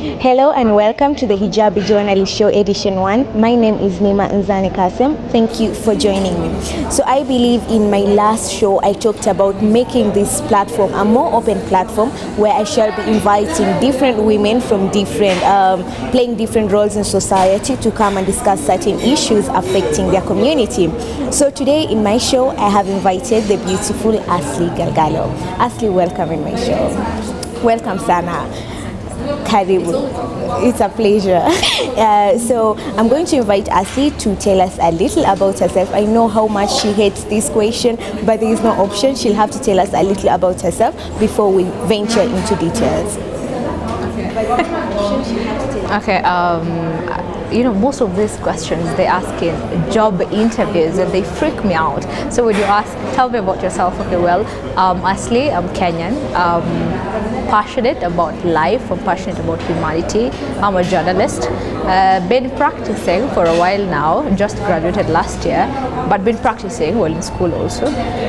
Hello and welcome to the Hijabi Journalist Show Edition 1. My name is Nima Nzani Kasem. Thank you for joining me. So I believe in my last show I talked about making this platform a more open platform where I shall be inviting different women from playing different roles in society to come and discuss certain issues affecting their community. So today in my show I have invited the beautiful Asli Galgalo. Asli, welcome in my show. Welcome Sana. Karibu. It's a pleasure. So I'm going to invite Asli to tell us a little about herself. I know how much she hates this question, but there is no option. She'll have to tell us a little about herself before we venture into details. Okay, most of these questions they ask in job interviews and they freak me out. So when you ask, tell me about yourself, okay, well, Asli, I'm Kenyan. Passionate about life, I'm passionate about humanity. I'm a journalist. Been practicing for a while now, just graduated last year, but been practicing while in school also.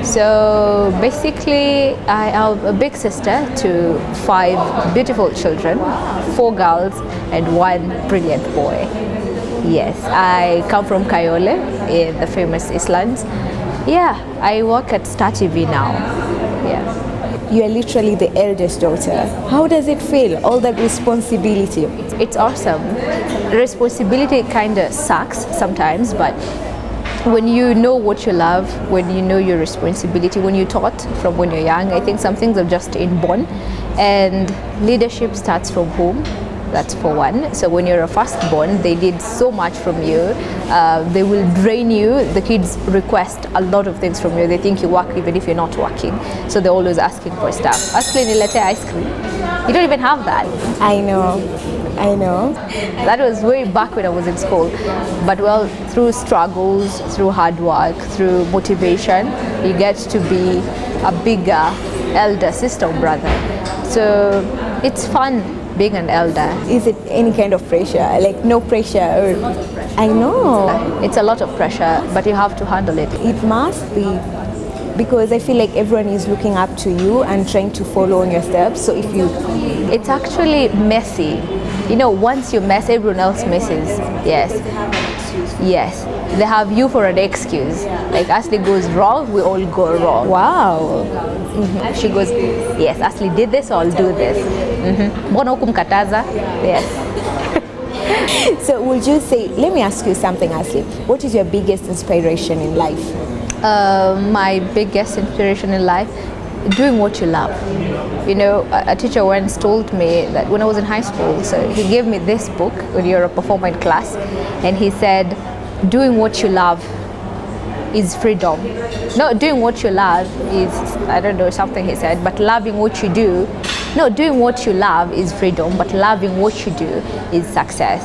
So basically, I am a big sister to 5 beautiful children, 4 girls and 1 brilliant boy. Yes, I come from Kayole in the famous Eastlands. Yeah, I work at Star TV now. Yeah. You are literally the eldest daughter. How does it feel, all that responsibility? It's awesome. Responsibility kind of sucks sometimes, but when you know what you love, when you know your responsibility, when you're taught from when you're young, I think some things are just inborn, and leadership starts from home. That's for one. So when you're a firstborn, they did so much from you. They will drain you. The kids request a lot of things from you. They think you work even if you're not working. So they're always asking for stuff. Asli nilete ice cream. You don't even have that. I know. That was way back when I was in school. But well, through struggles, through hard work, through motivation, you get to be a bigger elder sister or brother. So it's fun being an elder. Is it any kind of pressure? Like no pressure? Or... I know. It's a lot of pressure, but you have to handle it. It must be, because I feel like everyone is looking up to you and trying to follow in your steps. So if you... It's actually messy. Once you mess, everyone else messes. Yes. They have you for an excuse. Like Asli goes wrong, we all go wrong. Wow. Mm-hmm. She goes, yes, Asli did this, so I'll do this. Mbona hukumkataza? Yes. So would you say, let me ask you something, Asli. What is your biggest inspiration in life? My biggest inspiration in life? Doing what you love. A teacher once told me that when I was in high school, so he gave me this book when you're a performer in class, and he said, doing what you love is freedom. No, doing what you love is, I don't know, something he said, but loving what you do. No, doing what you love is freedom, but loving what you do is success.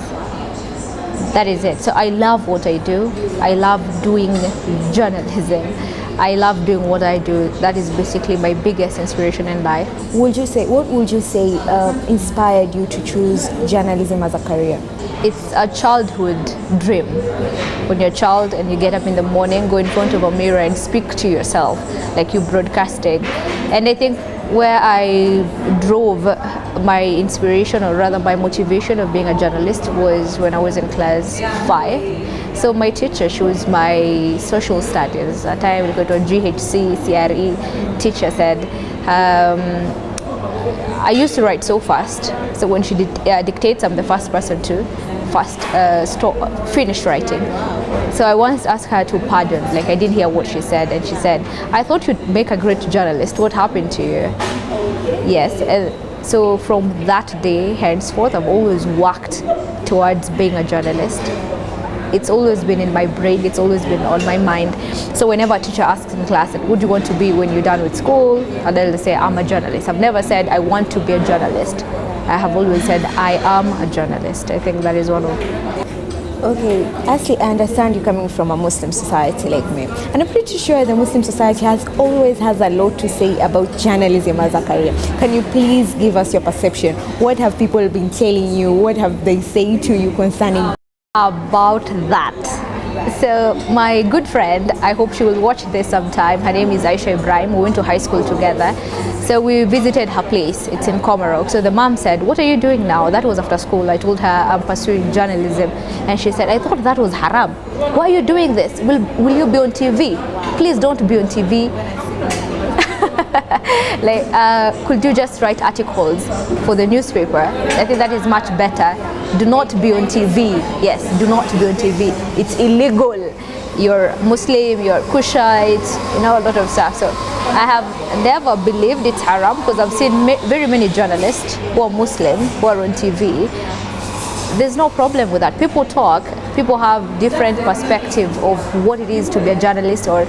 That is it. So I love what I do. I love doing journalism. I love doing what I do. That is basically my biggest inspiration in life. What would you say inspired you to choose journalism as a career? It's a childhood dream. When you're a child and you get up in the morning, go in front of a mirror and speak to yourself like you're broadcasting. And I think where I drove my inspiration, or rather my motivation of being a journalist, was when I was in class 5. So my teacher, she was my social studies. At the time we go to a GHC, CRE teacher said, I used to write so fast. So when she dictates, I'm the first person to finish writing. So I once asked her to pardon, like I didn't hear what she said, and she said, I thought you'd make a great journalist. What happened to you? Yes. And so from that day henceforth, I've always worked towards being a journalist. It's always been in my brain, it's always been on my mind. So whenever a teacher asks in class, like, what do you want to be when you're done with school? And they'll say, I'm a journalist. I've never said, I want to be a journalist. I have always said, I am a journalist. I think that is one of... Okay, Asli, I understand you coming from a Muslim society like me. And I'm pretty sure the Muslim society always has a lot to say about journalism as a career. Can you please give us your perception? What have people been telling you? What have they said to you concerning about that? So my good friend, I hope she will watch this sometime. Her name is Aisha Ibrahim. We went to high school together. So we visited her place. It's in Komarok. So the mom said, "What are you doing now?" That was after school. I told her I'm pursuing journalism, and she said, "I thought that was haram. Why are you doing this? Will you be on TV? Please don't be on TV." Like, could you just write articles for the newspaper? I think that is much better. Do not be on TV. Yes, do not be on TV. It's illegal. You're Muslim, you're Kushite, a lot of stuff. So I have never believed it's haram, because I've seen very many journalists who are Muslim who are on TV. There's no problem with that. People talk, people have different perspective of what it is to be a journalist, or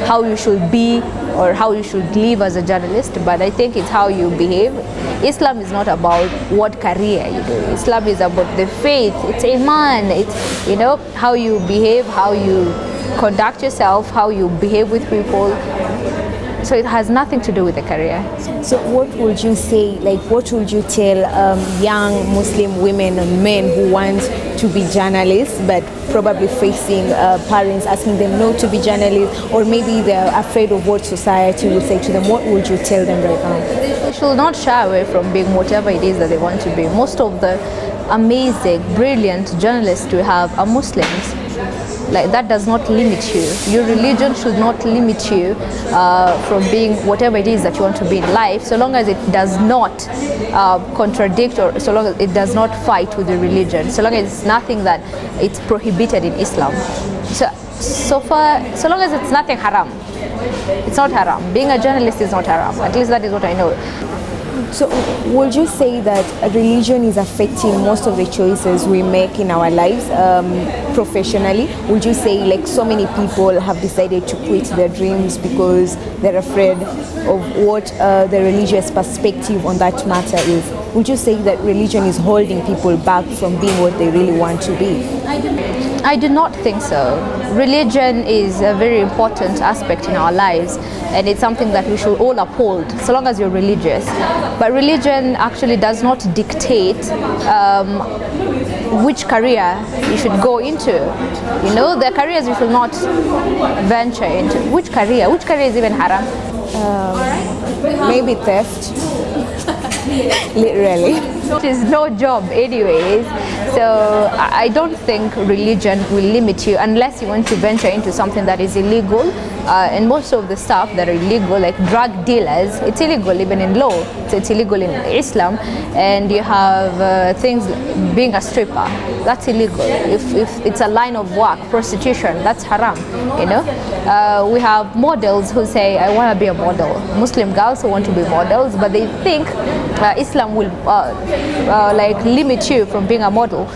how you should be, or how you should live as a journalist, but I think it's how you behave. Islam is not about what career you do. Islam is about the faith. It's iman. It's, how you behave, how you conduct yourself, how you behave with people. So it has nothing to do with the career. So what would you say, what would you tell young Muslim women and men who want to be journalists, but probably facing parents asking them not to be journalists, or maybe they're afraid of what society will say to them? What would you tell them right now? They should not shy away from being whatever it is that they want to be. Most of the amazing, brilliant journalists we have are Muslims. Like, that does not limit you. Your religion should not limit you from being whatever it is that you want to be in life, so long as it does not contradict, or so long as it does not fight with the religion, so long as it's nothing that it's prohibited in Islam. So long as it's nothing haram, it's not haram. Being a journalist is not haram. At least that is what I know. So would you say that religion is affecting most of the choices we make in our lives professionally? Would you say, so many people have decided to quit their dreams because they're afraid of what the religious perspective on that matter is? Would you say that religion is holding people back from being what they really want to be? I do not think so. Religion is a very important aspect in our lives, and it's something that we should all uphold, so long as you're religious. But religion actually does not dictate which career you should go into. The careers you should not venture into. Which career is even haram? Maybe theft. Literally. It is no job anyways, so I don't think religion will limit you unless you want to venture into something that is illegal, and most of the stuff that are illegal, like drug dealers, it's illegal even in law, so it's illegal in Islam. And you have things, being a stripper, that's illegal. If it's a line of work, prostitution, that's haram. We have models who say, I want to be a model. Muslim girls who want to be models, but they think Islam will limit you from being a model.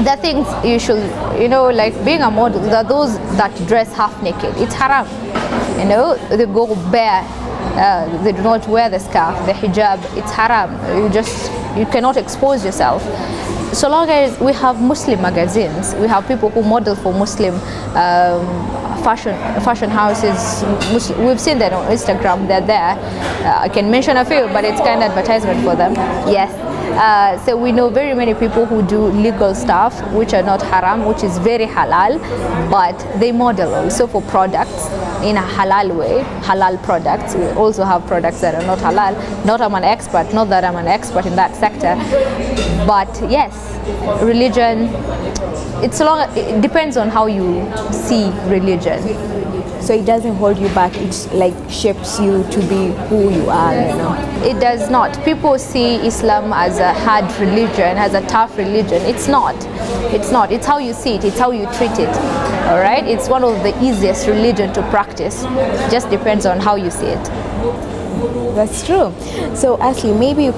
The things you should, being a model, those that dress half naked, it's haram. They go bare, they do not wear the scarf, the hijab, it's haram. You cannot expose yourself. So long as we have Muslim magazines, we have people who model for Muslim fashion houses. We've seen that on Instagram, they're there. I can mention a few, but it's kind of advertisement for them. Yes. So we know very many people who do legal stuff which are not haram, which is very halal, but they model also for products in a halal way, halal products. We also have products that are not halal. Not that I'm an expert in that sector, but yes, religion, it depends on how you see religion. So it doesn't hold you back, it shapes you to be who you are, It does not. People see Islam as a hard religion, as a tough religion. It's not. It's how you see it, it's how you treat it. All right? It's one of the easiest religion to practice. Just depends on how you see it. That's true. So Asli, maybe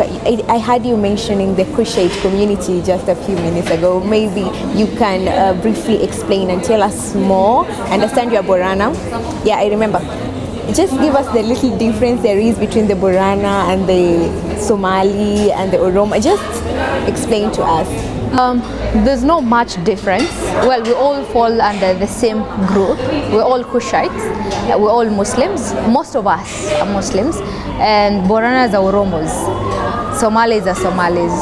I had you mentioning the Kushite community just a few minutes ago. Maybe you can briefly explain and tell us more. I understand you're Borana. Yeah, I remember. Just give us the little difference there is between the Borana and the Somali and the Oromo. Just explain to us. There's not much difference. Well, we all fall under the same group. We're all Kushites. We're all Muslims. Most of us are Muslims. And Boranas are Oromos. Somalis are Somalis.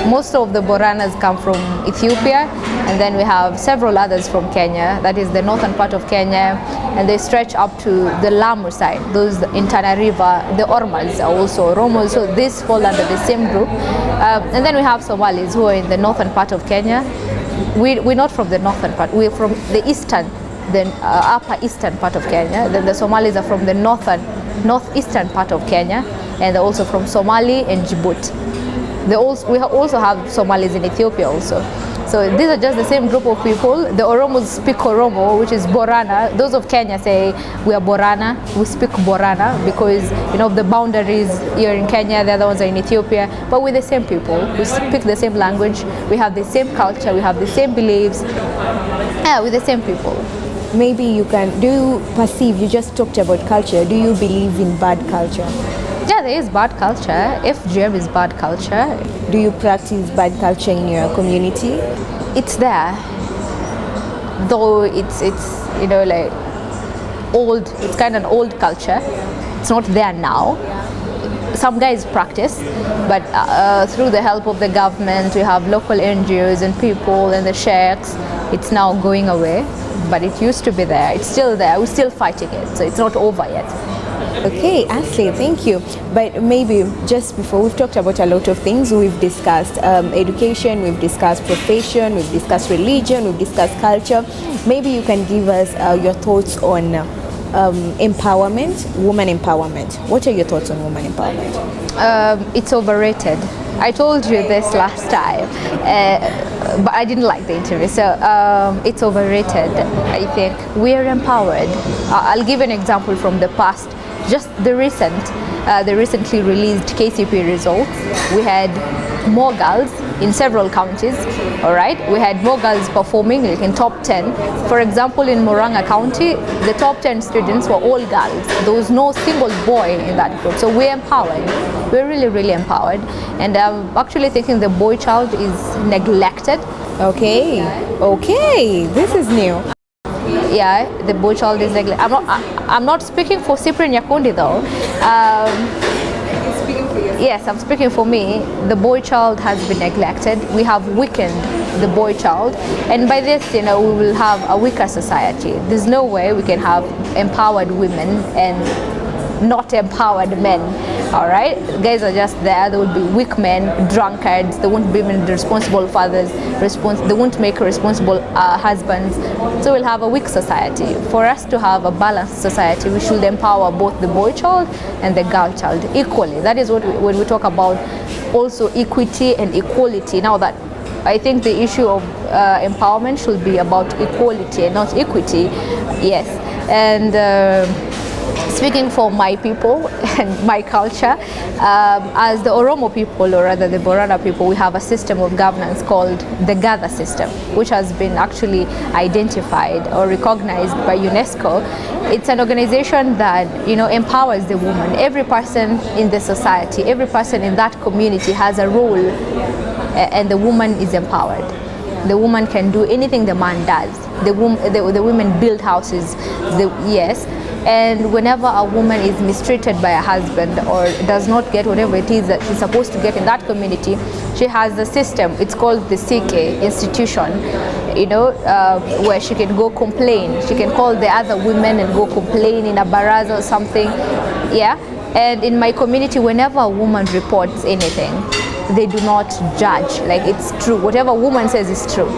Most of the Boranas come from Ethiopia, and then we have several others from Kenya, that is the northern part of Kenya, and they stretch up to the Lamu side, those in Tana River. The Ormas are also Oromos, so this fall under the same group. And then we have Somalis who are in the northern part of Kenya. We're not from the northern part, we're from the eastern, the upper eastern part of Kenya. Then the Somalis are from the northeastern part of Kenya, and they're also from Somali and Djibouti. We also have Somalis in Ethiopia also. So these are just the same group of people. The Oromos speak Oromo, which is Borana. Those of Kenya say we are Borana. We speak Borana because the boundaries here in Kenya, the other ones are in Ethiopia. But we're the same people. We speak the same language. We have the same culture. We have the same beliefs. Yeah, we're the same people. Maybe you just talked about culture. Do you believe in bad culture? Yeah, there is bad culture. FGM is bad culture. Do you practice bad culture in your community? It's there, though it's like old. It's kind of an old culture. It's not there now. Some guys practice, but through the help of the government, we have local NGOs and people and the sheikhs. It's now going away, but it used to be there. It's still there. We're still fighting it, so it's not over yet. Okay, Asli, thank you. But maybe just before, we've talked about a lot of things. We've discussed education, we've discussed profession, we've discussed religion, we've discussed culture. Maybe you can give us your thoughts on empowerment, woman empowerment. What are your thoughts on woman empowerment? It's overrated. I told you this last time, but I didn't like the interview. So it's overrated. I think we are empowered. I'll give an example from the past. Just the recently released KCP results. We had more girls in several counties. All right, we had more girls performing like in top 10. For example, in Murang'a County, the top 10 students were all girls. There was no single boy in that group. So we're empowered. We're really, really empowered. And I'm actually thinking the boy child is neglected. Okay, this is new. Yeah, the boy child is neglected. I'm not speaking for Cyprian Nyakundi though. Yes, I'm speaking for me. The boy child has been neglected. We have weakened the boy child, and by this, we will have a weaker society. There's no way we can have empowered women and not empowered men. All right, guys are just there. There will be weak men, drunkards. They won't be responsible fathers. They won't make responsible husbands. So we'll have a weak society. For us to have a balanced society, we should empower both the boy child and the girl child equally. That is what when we talk about also equity and equality. Now that I think the issue of empowerment should be about equality and not equity. Yes, and speaking for my people and my culture, as the Oromo people, or rather the Borana people, we have a system of governance called the Gather system, which has been actually identified or recognized by UNESCO. It's an organization that empowers the woman. Every person in the society, every person in that community has a role, and the woman is empowered. The woman can do anything the man does. The women build houses. Yes. And whenever a woman is mistreated by a husband or does not get whatever it is that she's supposed to get in that community, she has a system. It's called the CK institution, where she can go complain. She can call the other women and go complain in a baraza or something. Yeah. And in my community, whenever a woman reports anything, they do not judge. Like, it's true. Whatever a woman says is true.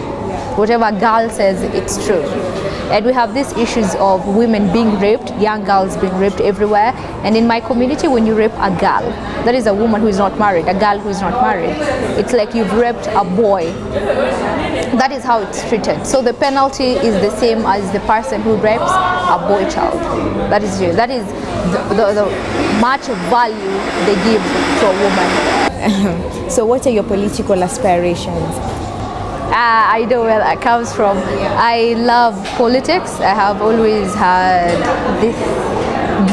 Whatever a girl says, it's true. And we have these issues of women being raped, young girls being raped everywhere. And in my community, when you rape a girl, that is a woman who is not married, a girl who is not married, it's like you've raped a boy. That is how it's treated. So the penalty is the same as the person who rapes a boy child. That is the much value they give to a woman. So what are your political aspirations? I know where that comes from. I love politics. I have always had this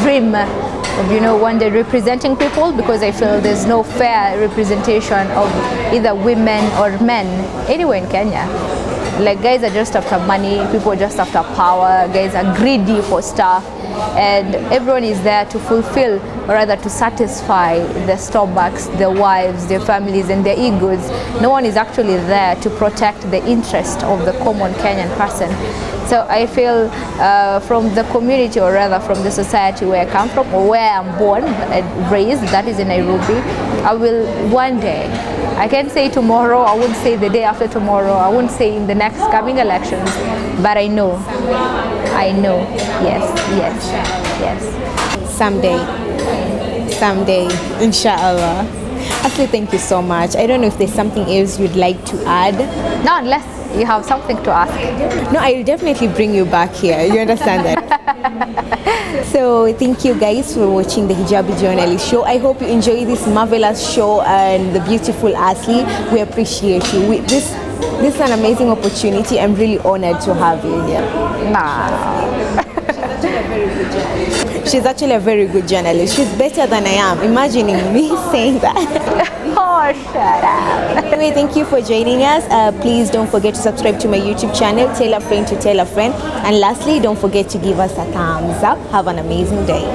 dream of, one day representing people, because I feel there's no fair representation of either women or men anywhere in Kenya. Like, guys are just after money, people are just after power, guys are greedy for stuff, and everyone is there to fulfill, or rather to satisfy their stomachs, their wives, their families, and their egos. No one is actually there to protect the interest of the common Kenyan person. So I feel from the community, or rather from the society where I come from, or where I'm born and raised, that is in Nairobi, I will one day, I can't say tomorrow, I won't say the day after tomorrow, I won't say in the next coming elections, but I know, yes. Someday, inshallah. Asli, thank you so much. I don't know if there's something else you'd like to add. Not unless you have something to ask. No, I'll definitely bring you back here. You understand that? So thank you guys for watching the Hijabi Journalist Show. I hope you enjoy this marvelous show and the beautiful Asli. We appreciate you. This is an amazing opportunity. I'm really honored to have you here. She's actually a very good journalist. She's better than I am. Imagining me saying that. Oh, shut up. Anyway, thank you for joining us. Please don't forget to subscribe to my YouTube channel. Tell a friend to tell a friend. And lastly, don't forget to give us a thumbs up. Have an amazing day.